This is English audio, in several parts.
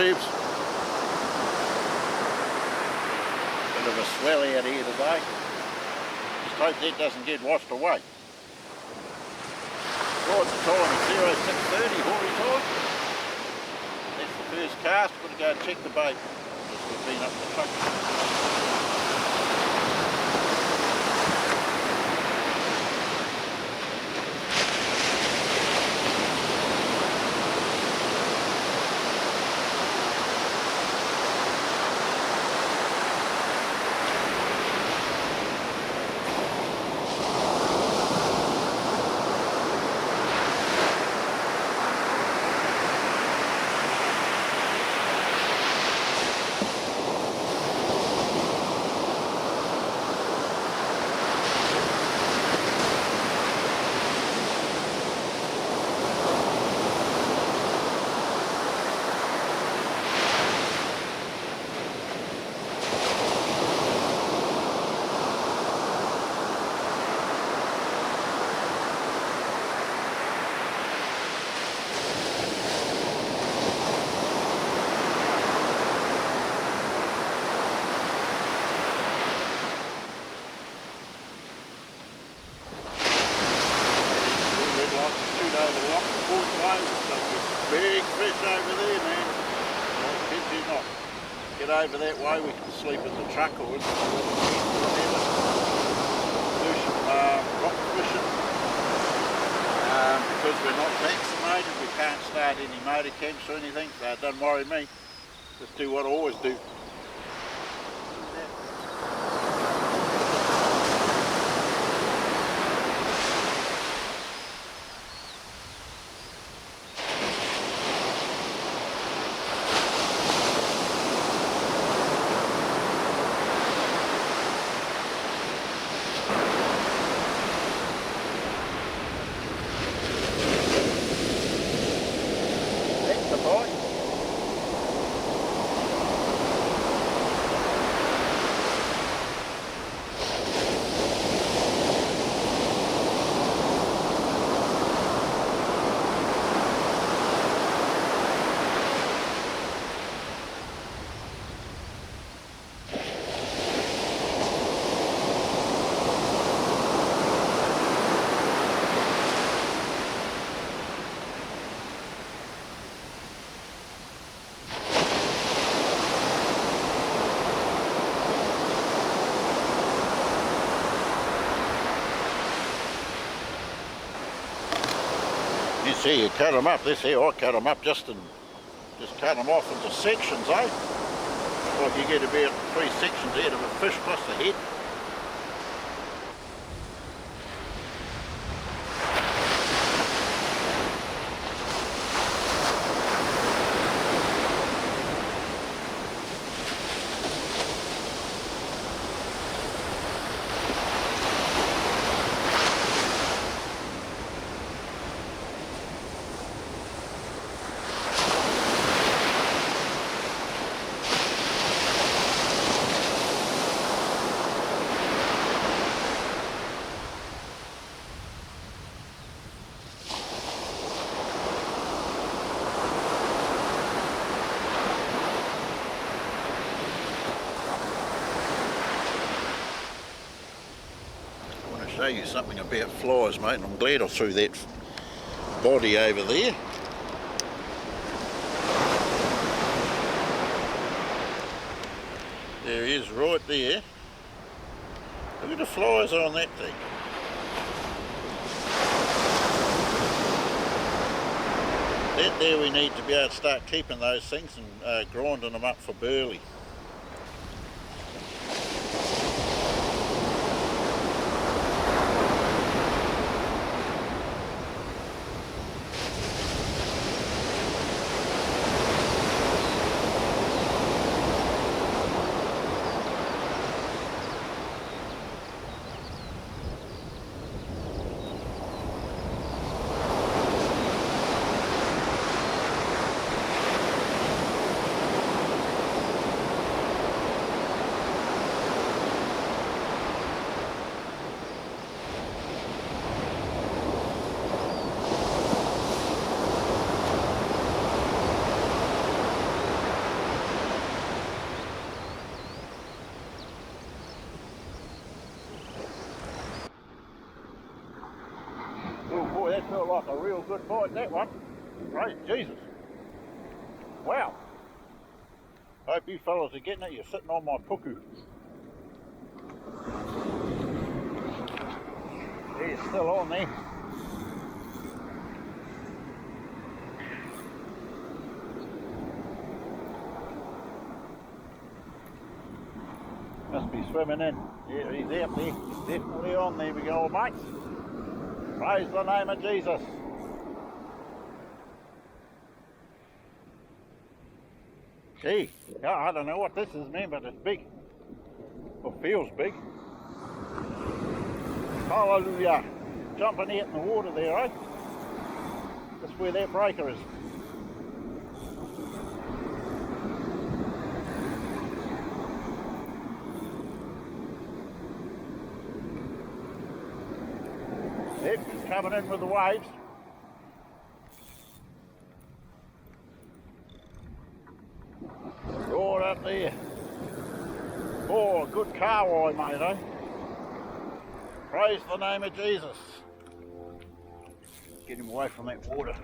roofs. Bit of a swell out here today. Just hope that doesn't get washed away. Right, the time is 06:30 hoary time. That's the first cast. Got to go and check the bait. Just we've been up the truck. Big fish over there, man. I kid you not. Get over that way, we can sleep in the truck or in the water. Do some rock fishing. Because we're not vaccinated, we can't start any motor camps or anything, so it doesn't worry me. Just do what I always do. You see, you cut them up. This here, I cut them up just cut them off into sections, eh? Like you get about 3 sections out of a fish plus the head. Show you something about flies, mate, and I'm glad I threw that body over there. There he is, right there. Look at the flies on that thing. That there we need to be able to start keeping those things and grinding them up for burley. Felt like a real good bite, that one. Praise Jesus. Wow. Hope you fellas are getting it. You're sitting on my puku. He's still on there. Must be swimming in. Yeah, he's out there. He's definitely on. There we go, mates. Praise the name of Jesus. Gee, I don't know what this is, man, but it's big. Or feels big. Hallelujah. Jumping out in the water there, eh? That's where that breaker is. Yep, he's coming in with the waves. Right up there. Oh, good car mate, eh? Praise the name of Jesus. Get him away from that water.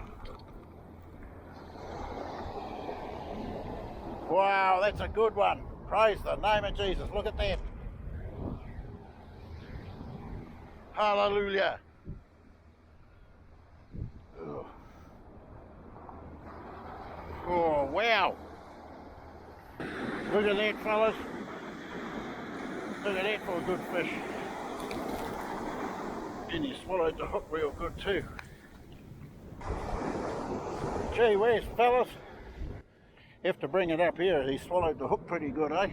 Wow, that's a good one. Praise the name of Jesus. Look at that. Hallelujah. Oh, wow. Look at that, fellas. Look at that for a good fish. And he swallowed the hook real good too. Gee whiz, fellas. Have to bring it up here. He swallowed the hook pretty good, eh?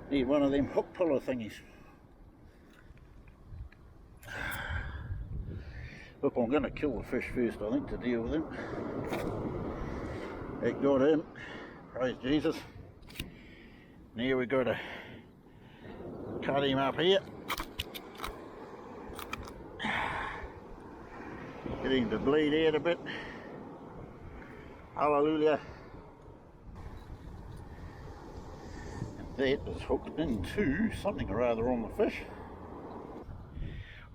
Need one of them hook puller thingies. Look, I'm going to kill the fish first, I think, to deal with him. It got in. Praise Jesus. Now we've got to cut him up here. Get him to bleed out a bit. Hallelujah. And that is hooked into something or other on the fish.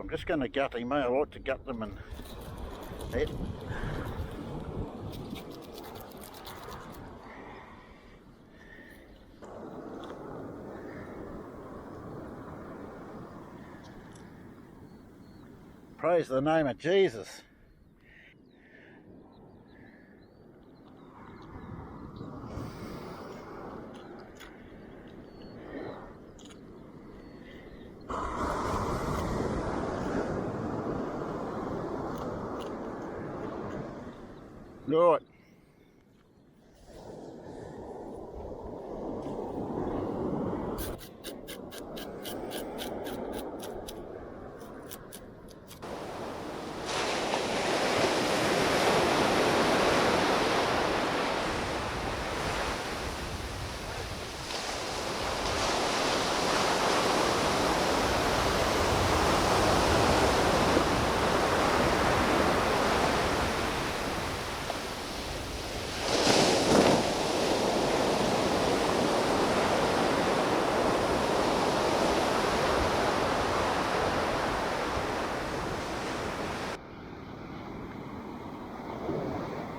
I'm just going to gut him. I like to gut them and that. Praise the name of Jesus. Right.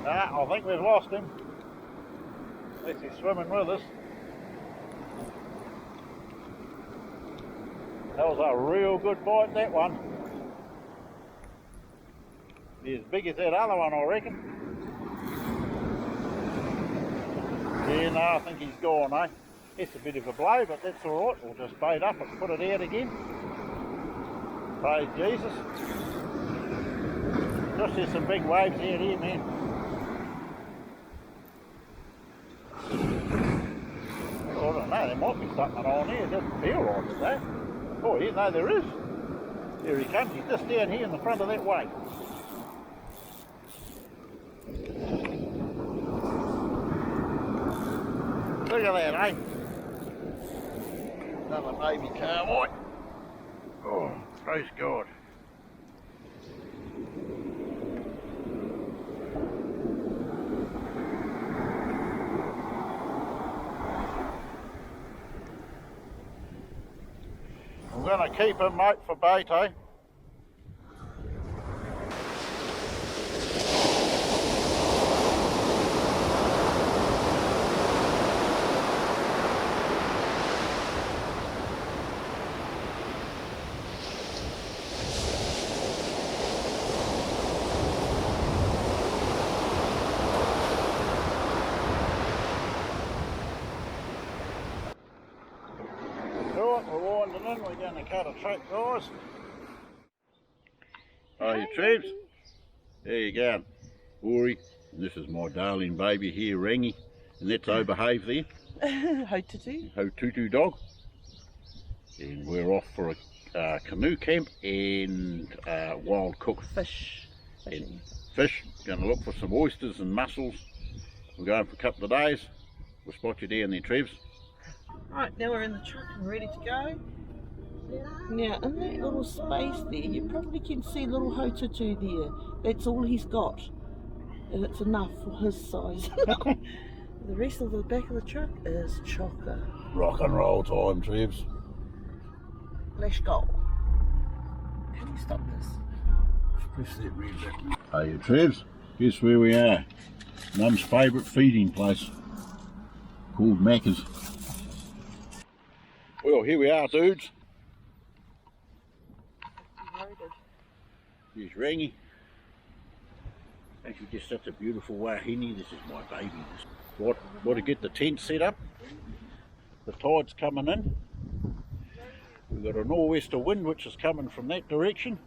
I think we've lost him. Unless he's swimming with us. That was a real good bite, that one. He's as big as that other one, I reckon. Yeah, no, I think he's gone, eh? It's a bit of a blow, but that's alright. We'll just bait up and put it out again. Praise Jesus. Just there's some big waves out here, man. I don't know, there might be something on here. It doesn't feel right, does that? Oh, yeah, no, there is. There he comes. He's just down here in the front of that wave. Look at that, eh? Another baby carwoy. Oh, praise God. I'm going to keep him, mate, for bait, eh? morning, we're going to cut a track, guys. Hi, Trebs. There you go, Ori. And this is my darling baby here, Rangy. And that's O'Behave there. Ho-tutu. Ho-tutu dog. And we're off for a canoe camp and wild cook. Fish. And fish. Going to look for some oysters and mussels. We're going for a couple of days. We'll spot you down there, Trebs. Right, now we're in the truck and ready to go. Now, in that little space there, you probably can see little Ho-tutu there. That's all he's got. And it's enough for his size. The rest of the back of the truck is chocker. Rock and roll time, Trebs. Let's go. How do you stop this? Press that red button. Hey, Trebs, guess where we are? Mum's favourite feeding place, called Macca's. Well, here we are, dudes. Here's Rangy. Actually, just such a beautiful wahine. This is my baby. What to get the tent set up. The tide's coming in. We've got a nor'wester wind which is coming from that direction.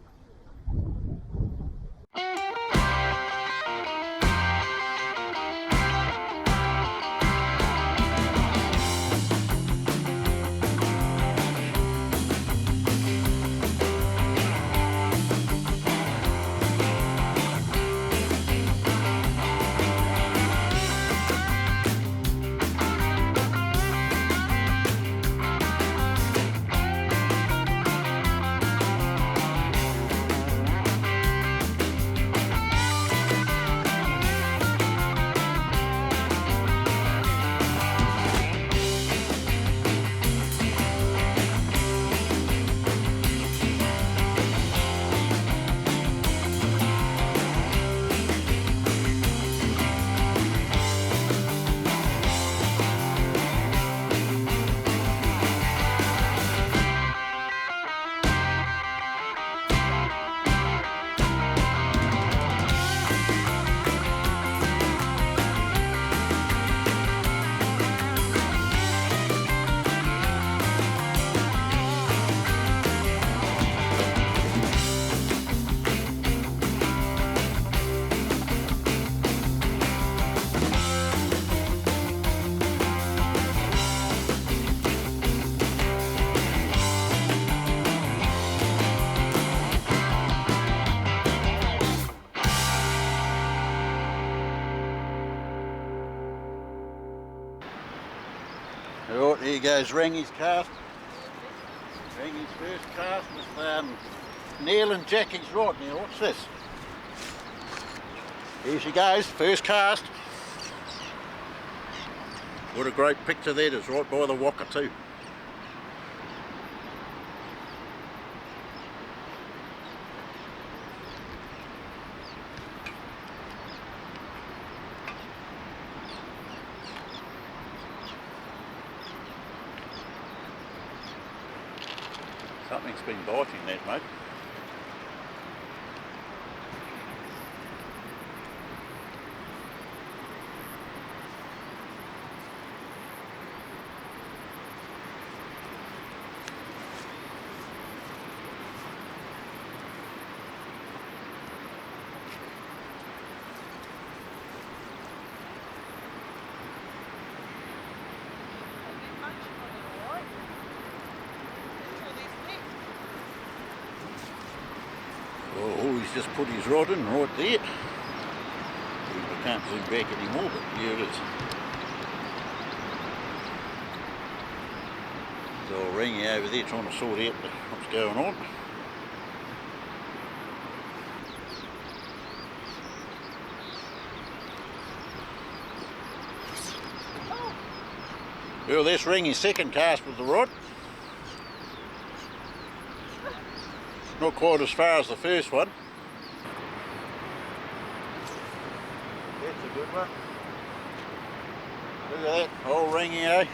Right, there goes Rangy's cast. Rangy's first cast with Neil and Jackie's rod. Now, what's this? Here she goes, first cast. What a great picture that is, right by the Waka too. Something's been biting that, mate. Oh, he's just put his rod in right there. I can't zoom back anymore, but here it is. So I'll ring you over there trying to sort out what's going on. Well, that's Ringy's second cast with the rod. Not quite as far as the first one. That's a good one. Look at that, old Ringy, eh?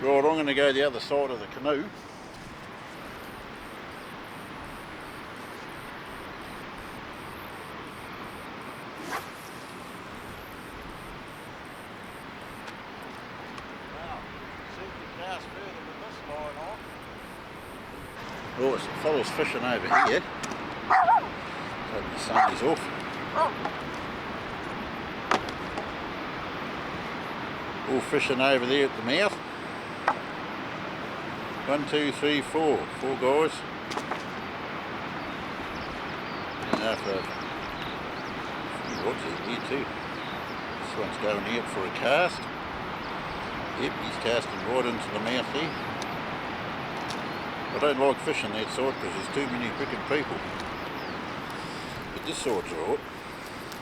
Right, I'm going to go the other side of the canoe. Oh, it's a fella's fishing over here. Hope the sun is off. All fishing over there at the mouth. 1, 2, 3, 4. 4 guys. And after a few rods here too. This one's going out for a cast. Yep, he's casting right into the mouth there. I don't like fishing that side because there's too many freaking people. But this side's alright.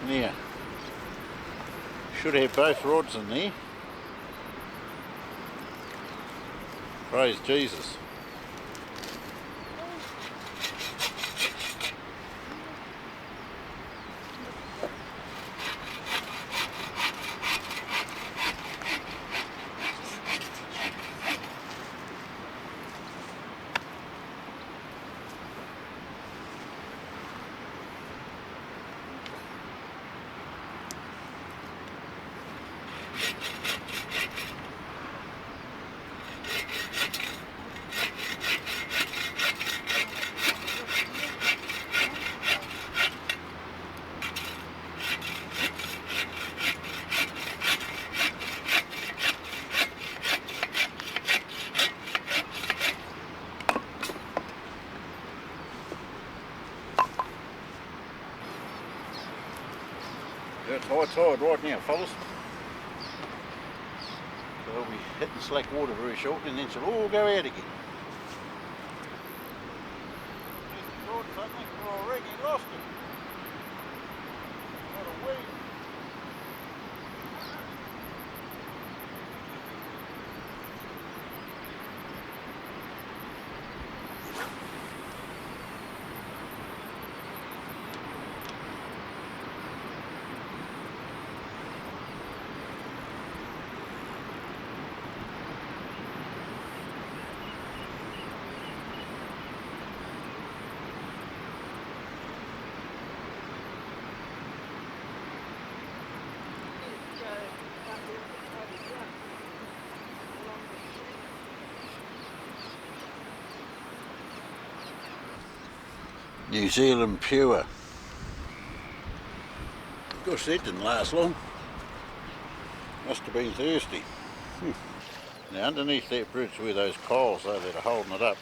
Now, should have both rods in there. Praise Jesus. It's high tide right now, fellas. So we'll be hitting slack water very shortly and then she'll all go out again. I think we're already lost it. What a weed. New Zealand pure. Gosh, that didn't last long. Must have been thirsty. Now underneath that bridge where those piles are that are holding it up,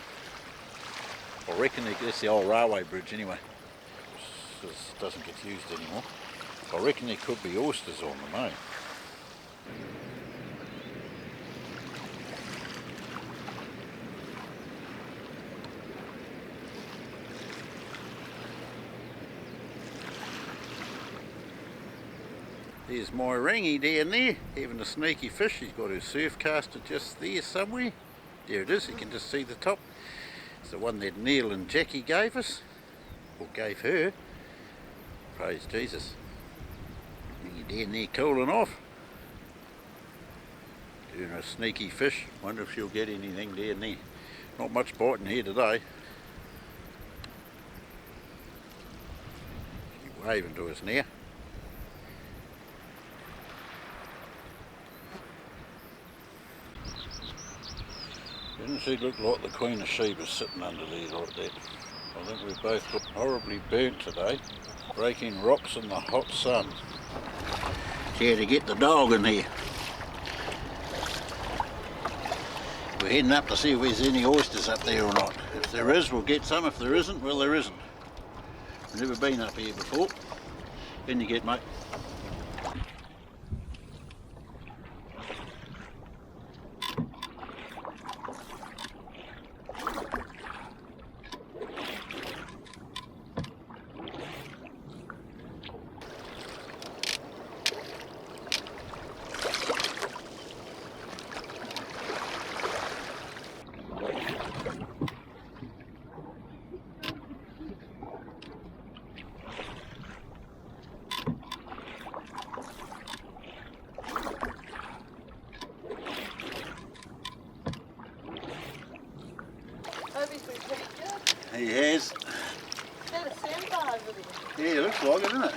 I reckon that's the old railway bridge anyway. This doesn't get used anymore. I reckon there could be oysters on them, eh? There's my ringy down there, having a sneaky fish. He's got his surfcaster just there somewhere. There it is, you can just see the top. It's the one that Neil and Jackie gave us, or gave her. Praise Jesus. You're down there cooling off. Doing a sneaky fish. Wonder if she'll get anything down there. Not much biting here today. She's waving to us now. Doesn't she look like the Queen of Sheba sitting under there like that? I think we both got horribly burnt today, breaking rocks in the hot sun. She had to get the dog in here. We're heading up to see if there's any oysters up there or not. If there is, we'll get some. If there isn't, well, there isn't. We've never been up here before. Then you get, mate. He has. Is that a sandbar over there? Yeah, it looks like it, doesn't it?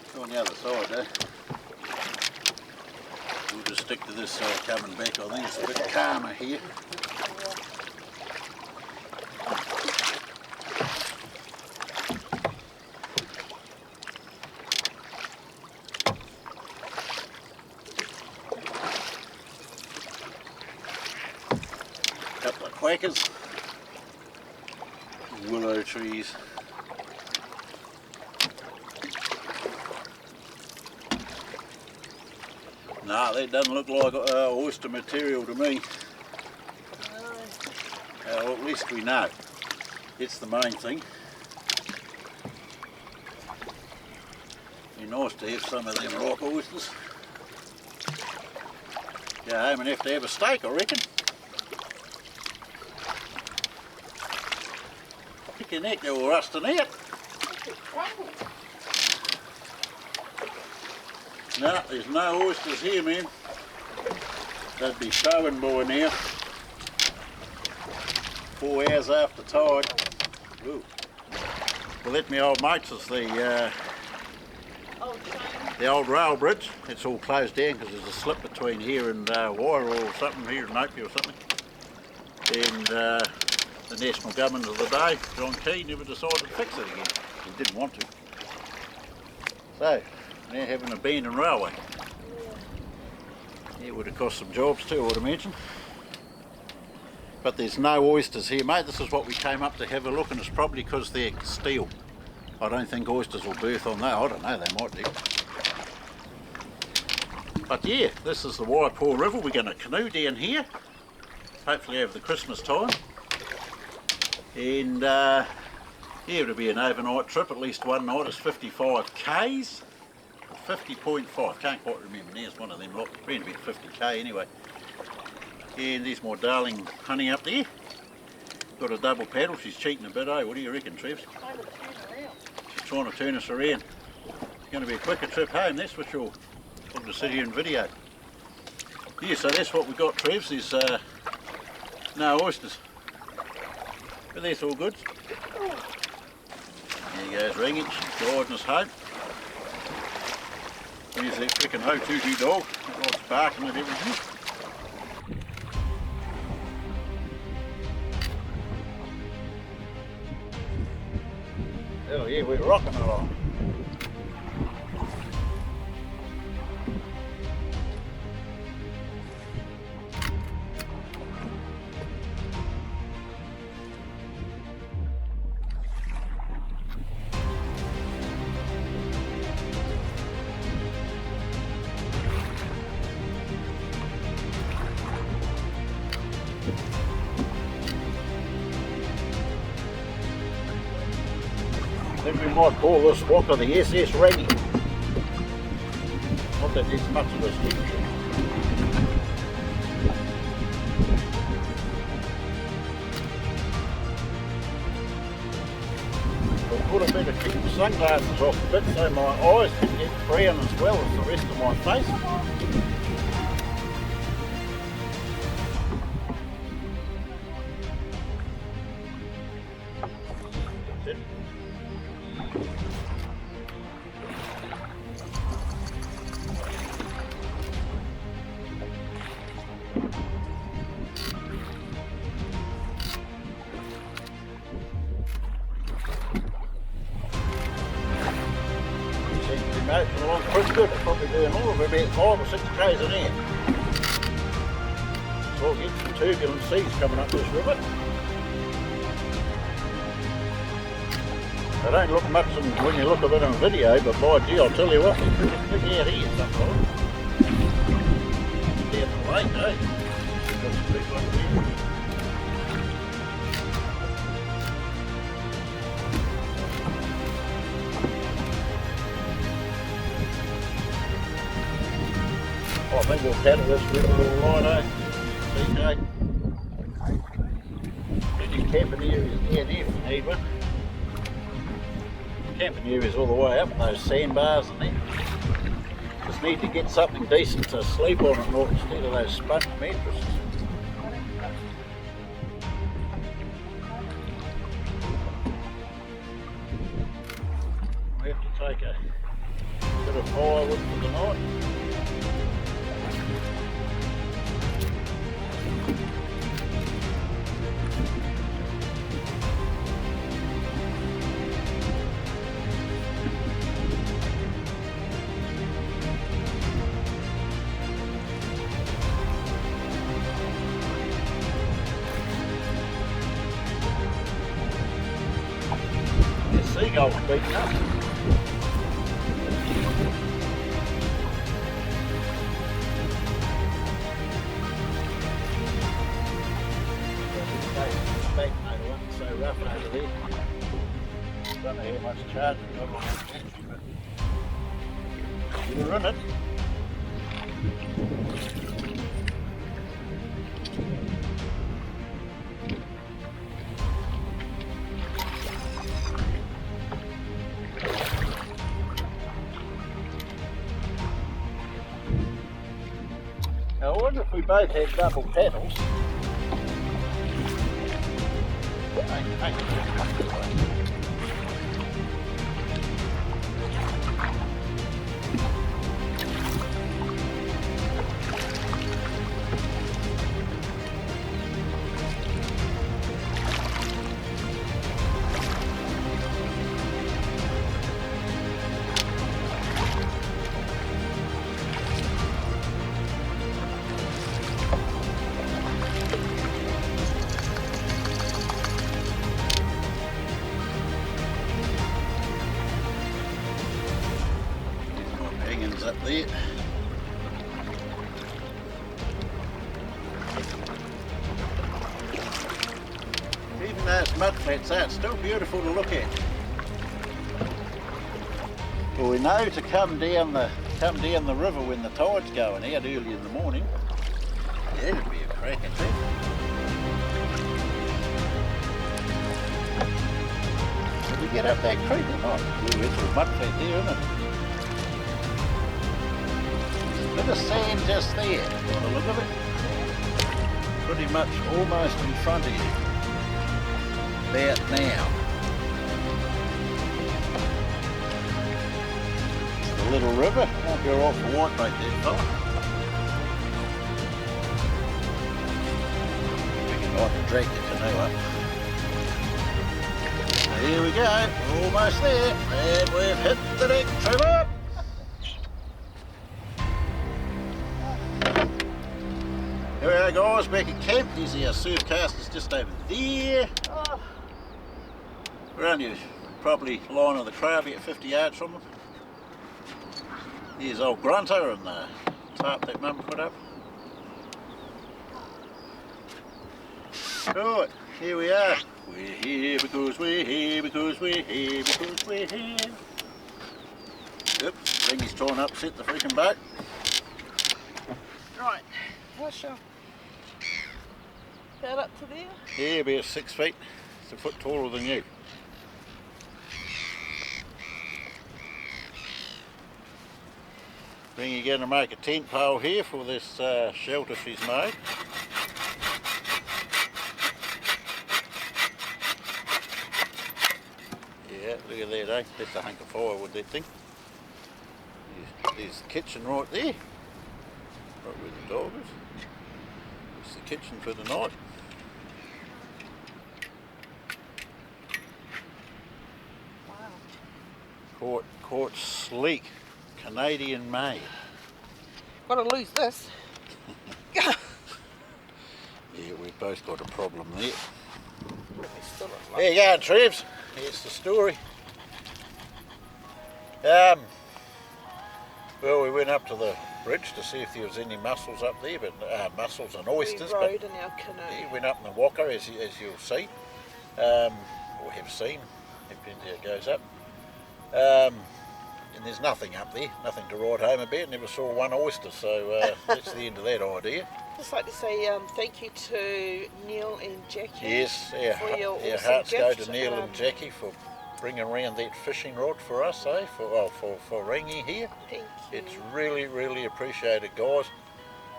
It's on the other side there. We'll just stick to this side coming back. I think it's a bit calmer here. quackers, willow trees. Nah, that doesn't look like oyster material to me. Well, at least we know. It's the main thing. Be nice to have some of them rock oysters. Go home and have to have a steak, I reckon. Picking that, they're all rusting out. No, there's no oysters here, man. They'd be showing by now. 4 hours after tide. Ooh. Well, that my old mates is the old rail bridge. It's all closed down because there's a slip between here and Wire or something, here in Opie or something. And the national government of the day, John Key, never decided to fix it again. He didn't want to. So, now having an abandoned railway. It would have cost some jobs too, I would imagine. But there's no oysters here, mate. This is what we came up to have a look, and it's probably because they're steel. I don't think oysters will birth on that. I don't know, they might do. But yeah, this is the Waipaw River. We're going to canoe down here, hopefully over the Christmas time. And yeah, it'll be an overnight trip, at least one night. It's 55 k's, 50.5, can't quite remember. There's one of them lot, it's been about 50k anyway. And there's my darling honey up there. Got a double paddle, she's cheating a bit, eh? What do you reckon, Trevs? She's trying to turn us around. It's going to be a quicker trip home, that's for sure. I'm going to sit here and video. Yeah, so that's what we got, Trevs. There's no oysters. But that's all good. There goes Ringage, she's guiding us home. There's that frickin' Hotutu dog. That likes barking at everything. Oh yeah, we're rocking along. I think we might call this walker the SS Raggy. Not that there's much of this here. I thought I'd better keep the sunglasses off a bit so my eyes can get brown as well as the rest of my face. That's it. Motoring along pretty good. They're probably doing all of about 5 or 6 k's an hour. So we'll get some turbulent seas coming up this river. They don't look much when you look at it on video, but by gee, I'll tell you what, they're pretty big out here sometimes. Down the lake, eh? Got some big ones here. I think we'll paddle this river a little line, eh? DJ. Plenty camping areas down here if we need one. Camping areas all the way up, those sandbars and that. Just need to get something decent to sleep on at night instead of those sponge mattresses. We have to take a bit of firewood for the night. cold beaten up. Back, mate, it wasn't so rough over there. Don't know how much charge we got on that battery, but you're in it. Now, I wonder if we both had double paddles. Up there. Even though it's mud flats out, it's still beautiful to look at. Well, we know to come down the river when the tide's going out early in the morning. Yeah, that'd be a cracking thing. Did we get up that creek or not? Ooh, it's a mud flat there, isn't it? Bit of sand just there, by the look of it. Pretty much almost in front of you. About now. The little river. Won't be alright for whitebait there, fella. We can like to drag the canoe up. Here we go, almost there. And we've hit the deck, Trevor. Here we are, guys, back at camp. There's our Surfcast is just over there. We're only probably line of the crowd about 50 yards from them. Here's old Grunter and the tarp that Mum put up. Right, here we are. We're here because we're here, because we're here, because we're here. Yep, Ringy's trying to upset the freaking boat. Right, what's your... About up to there? Yeah, about 6 feet. It's a foot taller than you. Ringy going to make a tent pole here for this shelter she's made. Yeah, look at that, eh? That's a hunk of firewood, that thing. There's the kitchen right there. Right where the dog is. It's the kitchen for the night. Quite sleek, Canadian made. Gotta lose this. Yeah, we've both got a problem there. There you go, Trevs. Here's the story. Well, we went up to the bridge to see if there was any mussels up there, but mussels and oysters. We rode in our canoe. Yeah, went up in the Walker, as you'll see, or have seen. Depends how it goes up. And there's nothing up there, nothing to write home about. Never saw one oyster, so that's the end of that idea. Just like to say thank you to Neil and Jackie. Yes, our awesome hearts go gift. to Neil and Jackie for bringing around that fishing rod for us, eh? For Ringy here. Thank you. It's really, really appreciated, guys.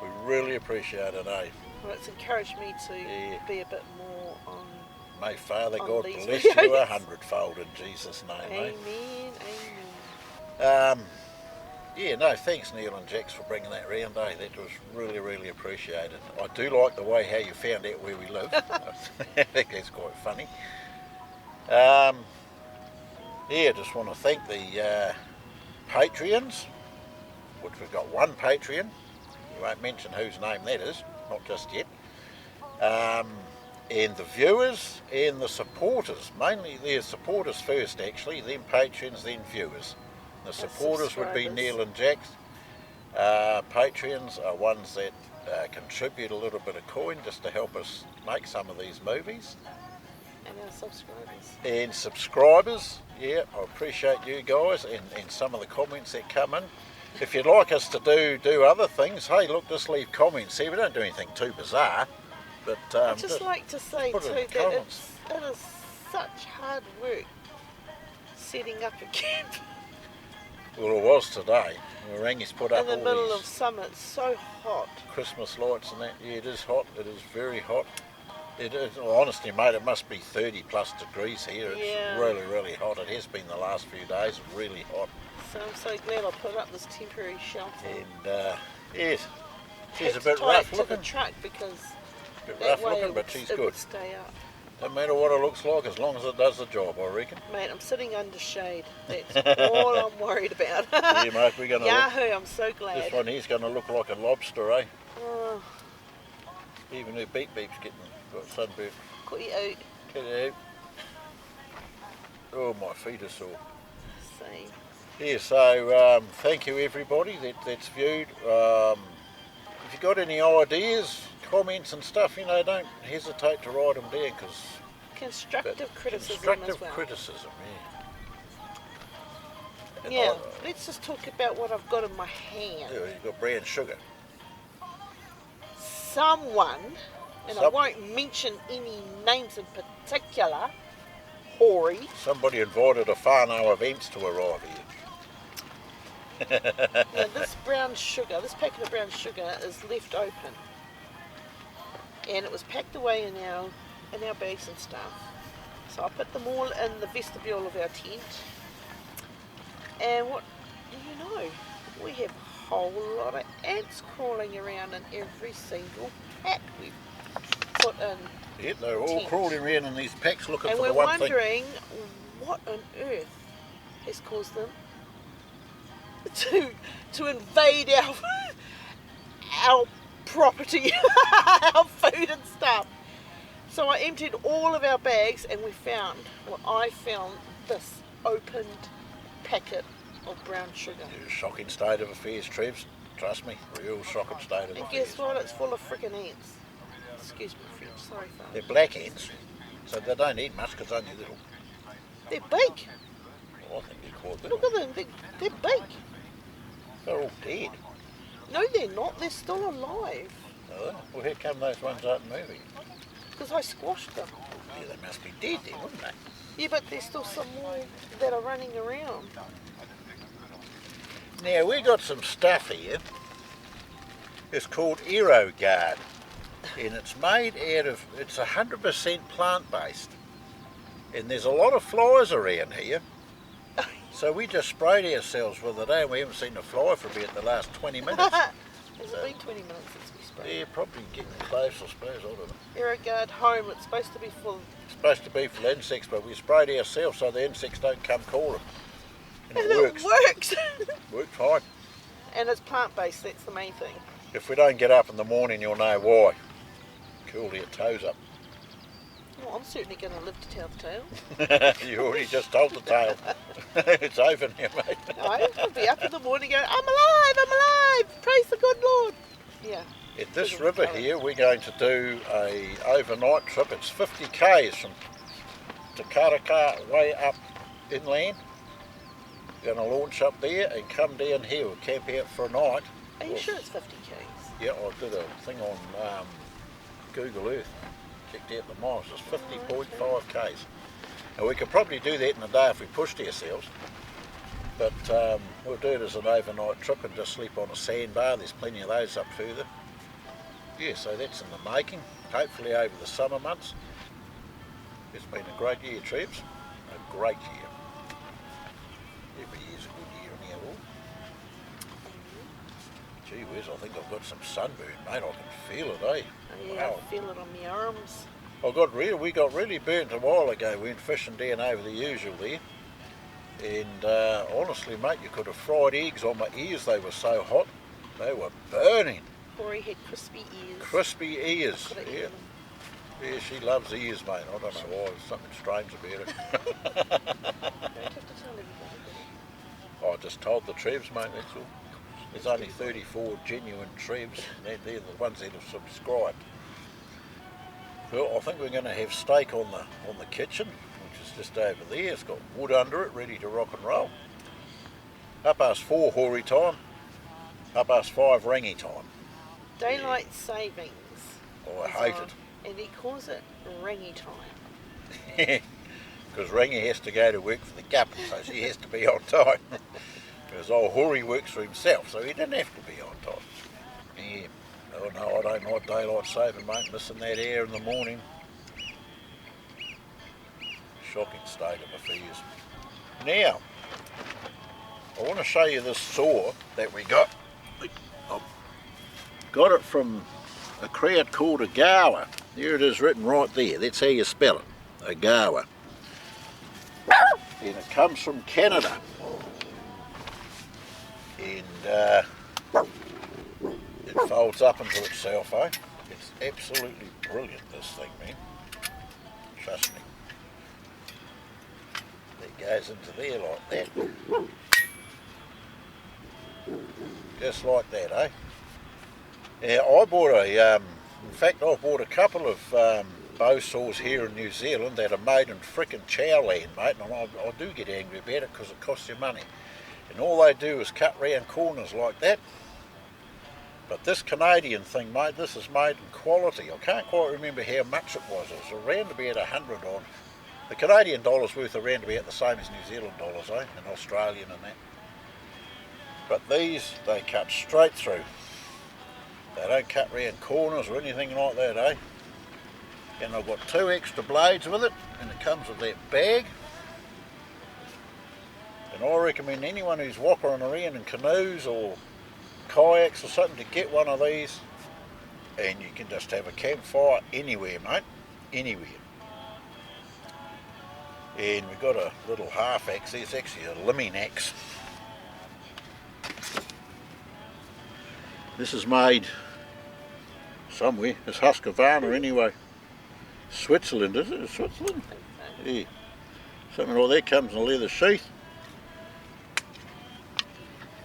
We really appreciate it, eh? Well, it's encouraged me to be a bit more on. May Father on God these bless videos. you 100-fold in Jesus' name, Amen, eh? amen. Yeah, no, thanks Neil and Jax for bringing that round, eh? That was really, really appreciated. I do like the way how you found out where we live. I think that's quite funny. Yeah, just want to thank the Patreons, which we've got one Patreon. We won't mention whose name that is, not just yet. and the viewers and the supporters. Mainly they're supporters first actually, then patrons, then viewers. The supporters would be Neil and Jax. Patrons are ones that contribute a little bit of coin just to help us make some of these movies. And our subscribers. And subscribers, yeah, I appreciate you guys and some of the comments that come in. If you'd like us to do other things, hey look, just leave comments here. We don't do anything too bizarre. But I'd just like to say too that it is such hard work setting up a camp. Well, it was today. Rangi's put up in the middle of summer. It's so hot. Christmas lights and that. Yeah, it is hot. It is very hot. It is, well, honestly, mate, it must be 30 plus degrees here. It's really, really hot. It has been the last few days. Really hot. So I'm so glad I put up this temporary shelter. And yes, she's a bit rough looking. To the truck because a bit rough looking, but she's good. Would stay up. No matter what it looks like, as long as it does the job, I reckon. Mate, I'm sitting under shade. That's all I'm worried about. Yeah, mate, we're going to Yahoo, I'm so glad. This one here's going to look like a lobster, eh? Oh. Even her beep beep's got sunburn. Cut you out. Cut you out. Oh, my feet are sore. Same. Yeah, so thank you everybody that's viewed. If you've got any ideas, comments and stuff, don't hesitate to write them down, because constructive criticism constructive as well. criticism, yeah. Yeah, let's just talk about what I've got in my hand. Yeah, you've got brown sugar. Someone, and I won't mention any names in particular, Hori. Somebody invited a whānau events to arrive here. Now this brown sugar, this packet of brown sugar is left open. And it was packed away in our bags and stuff. So I put them all in the vestibule of our tent. And what do you know? We have a whole lot of ants crawling around in every single pack we've put in. Yeah, they're all crawling around in these packs looking and for the one thing. And we're wondering what on earth has caused them to invade our property, our food and stuff. So I emptied all of our bags and I found this opened packet of brown sugar. Yeah, shocking state of affairs, Trevs. Trust me, real shocking state of affairs. And guess what? It's full of frickin' ants. Excuse me, French. Sorry, Father. They're black ants, so they don't eat much because they're only little. They're big. Oh, I think they're quite little. Look at them. They're big. They're all dead. No, they're not. They're still alive. Oh, well, how come those ones aren't moving? Because I squashed them. Yeah, they must be dead then, wouldn't they? Yeah, but there's still some more that are running around. Now, we got some stuff here. It's called AeroGuard. And it's made out of, it's 100% plant-based. And there's a lot of flies around here. So we just sprayed ourselves with it, and we haven't seen a fly for about the last 20 minutes. Has it been 20 minutes since we sprayed? Yeah, probably getting close, I suppose, I don't know. AeroGuard home, it's supposed to be full. It's supposed to be for insects, but we sprayed ourselves so the insects don't come calling. And it works. Works fine. And it's plant-based, that's the main thing. If we don't get up in the morning, you'll know why. Curl your toes up. Well, I'm certainly going to live to tell the tale. You already just told the tale. It's over now, mate. No, I'll be up in the morning going, I'm alive, praise the good Lord. Yeah. At this river here, we're going to do a overnight trip. It's 50 k's from Te Karaka way up inland. We're going to launch up there and come down here. We'll camp out for a night. Are you sure it's 50 k's? Yeah, I did a thing on Google Earth. Checked out the miles. It's 50.5 k's. And we could probably do that in a day if we pushed ourselves. But we'll do it as an overnight trip and just sleep on a sandbar. There's plenty of those up further. Yeah, so that's in the making. Hopefully over the summer months. It's been a great year, Trebs. A great year. Every year's a good year anyhow. Gee whiz, I think I've got some sunburn, mate. I can feel it, eh? Oh, yeah, wow. I feel it on my arms. We got really burnt a while ago. We went fishing down over the usual there. And honestly, mate, you could have fried eggs on my ears. They were so hot. They were burning. Corey had crispy ears. Crispy ears, yeah. Yeah, she loves ears, mate. I don't know why. There's something strange about it. Don't have to tell everybody. I just told the Trevs, mate, that's all. There's only 34 genuine Trevs, and they're the ones that have subscribed. Well, I think we're going to have steak on the kitchen, which is just over there. It's got wood under it, ready to rock and roll. 4:30 hoary time, 5:30 rangy time. Daylight savings. Oh, I hate it. And he calls it rangy time. Because Rangy has to go to work for the couple, so she has to be on time. Because old Hori works for himself, so he didn't have to be on time. Yeah. Oh no, I don't like daylight saving, mate. Missing that air in the morning. Shocking state of affairs. Now, I want to show you this saw that we got. I've got it from a crowd called Agawa. There it is written right there. That's how you spell it. Agawa. And it comes from Canada. And it folds up into itself, eh? It's absolutely brilliant, this thing, man. Trust me. It goes into there like that. Just like that, eh? Yeah, I bought in fact I bought a couple of bow saws here in New Zealand that are made in frickin' Chowland, mate, and I do get angry about it because it costs you money. And all they do is cut round corners like that. But this Canadian thing, mate, this is made in quality. I can't quite remember how much it was. It was around about 100 on. The Canadian dollar's worth around about the same as New Zealand dollars, eh? And Australian and that. But these, they cut straight through. They don't cut round corners or anything like that, eh? And I've got 2 extra blades with it, and it comes with that bag. And I recommend anyone who's walking around in canoes or kayaks or something to get one of these, and you can just have a campfire anywhere, mate, anywhere. And we've got a little half axe. It's actually a limbing axe. This is made somewhere. It's Husqvarna anyway. Switzerland, is it? Switzerland? Yeah. Something like that, comes in a leather sheath.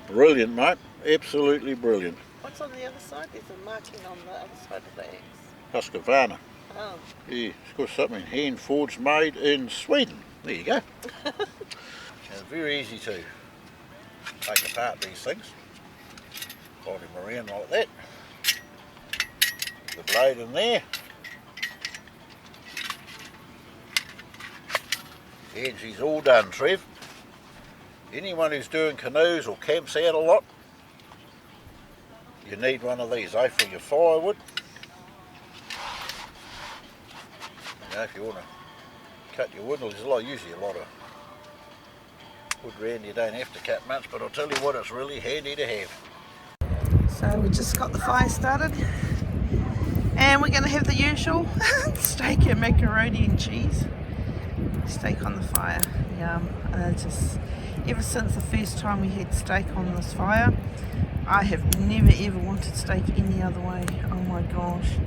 Brilliant, mate. Absolutely brilliant. What's on the other side? There's a marking on the other side of the axe. Husqvarna. Oh. Yeah, it's got something hand forged, made in Sweden. There you go. It's very easy to take apart these things. Fold them around like that. The blade in there. And she's all done, Trev. Anyone who's doing canoes or camps out a lot, you need one of these, eh, for your firewood. You know, if you want to cut your wood, there's usually a lot of wood around, you don't have to cut much, but I'll tell you what, it's really handy to have. So we just got the fire started, and we're going to have the usual steak and macaroni and cheese. Steak on the fire, yum. Just ever since the first time we had steak on this fire, I have never ever wanted steak any other way. Oh my gosh,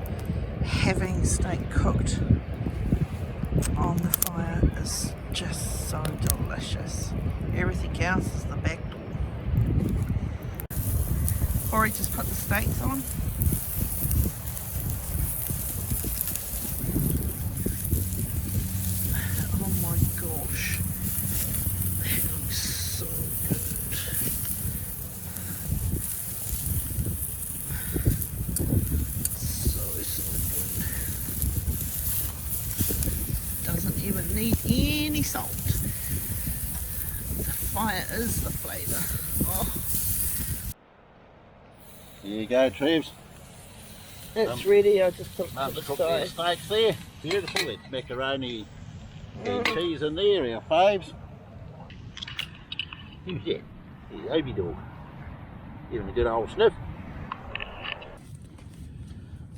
having steak cooked on the fire is just so delicious. Everything else is the back door. Corey just put the steaks on. Oh my gosh, that looks so good. So good. Doesn't even need any salt. The fire is the flavour. Oh. There you go, Trevs. It's ready. I just put it Mum's to the cooked their side. steaks there. Beautiful. It's macaroni and cheese in there, our faves. Who's that? The Obi dog. Give him a good old sniff.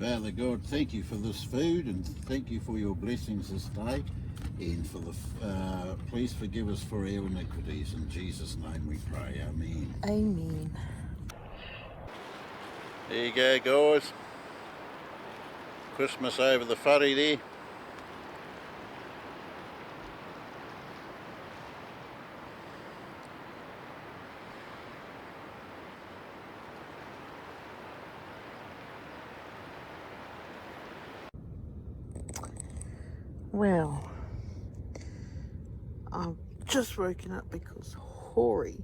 Father God, thank you for this food and thank you for your blessings this day. And for the please forgive us for our iniquities. In Jesus' name we pray. Amen. Amen. There you go, guys. Christmas over the whare there. Well, I've just woken up because Hori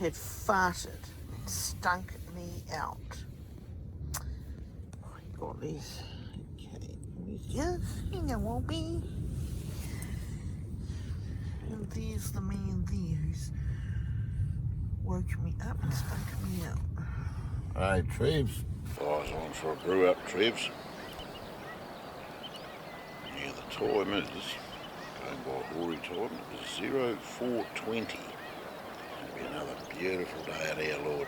had farted and stunk me out. I got these. Okay, yes, you know, won't be. And there's the man there who's woke me up and stunk me out. Hey, Trevs. Guys on for a brew up, Trevs. Yeah, the time is, going by Hori time, it was 0420. It'll be another beautiful day at our Lord.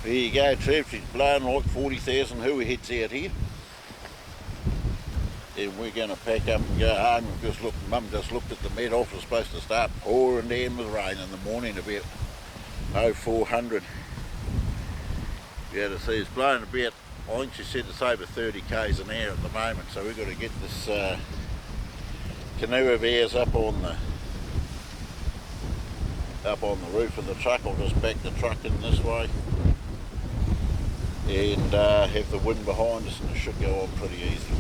There you go, Trev, she's blowing like 40,000 hooey heads out here. Then we're going to pack up and go home. Mum just looked at the met off. It was supposed to start pouring down with rain in the morning about 0400. You had to see it's blowing about, I think she said it's over 30 k's an hour at the moment, so we've got to get this canoe of ours up on the roof of the truck. I'll just back the truck in this way and have the wind behind us, and it should go on pretty easy.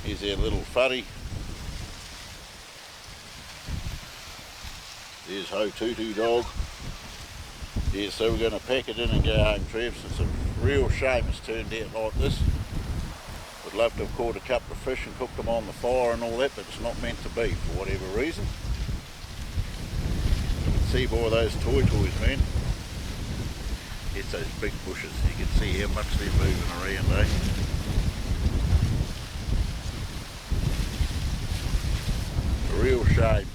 Here's our little whare. There's Ho Tutu dog. Yeah, so we're going to pack it in and go home, Trev. It's a real shame it's turned out like this. Would love to have caught a couple of fish and cooked them on the fire and all that, but it's not meant to be for whatever reason. You can see by those toys, man. It's those big bushes. You can see how much they're moving around, eh? A real shame.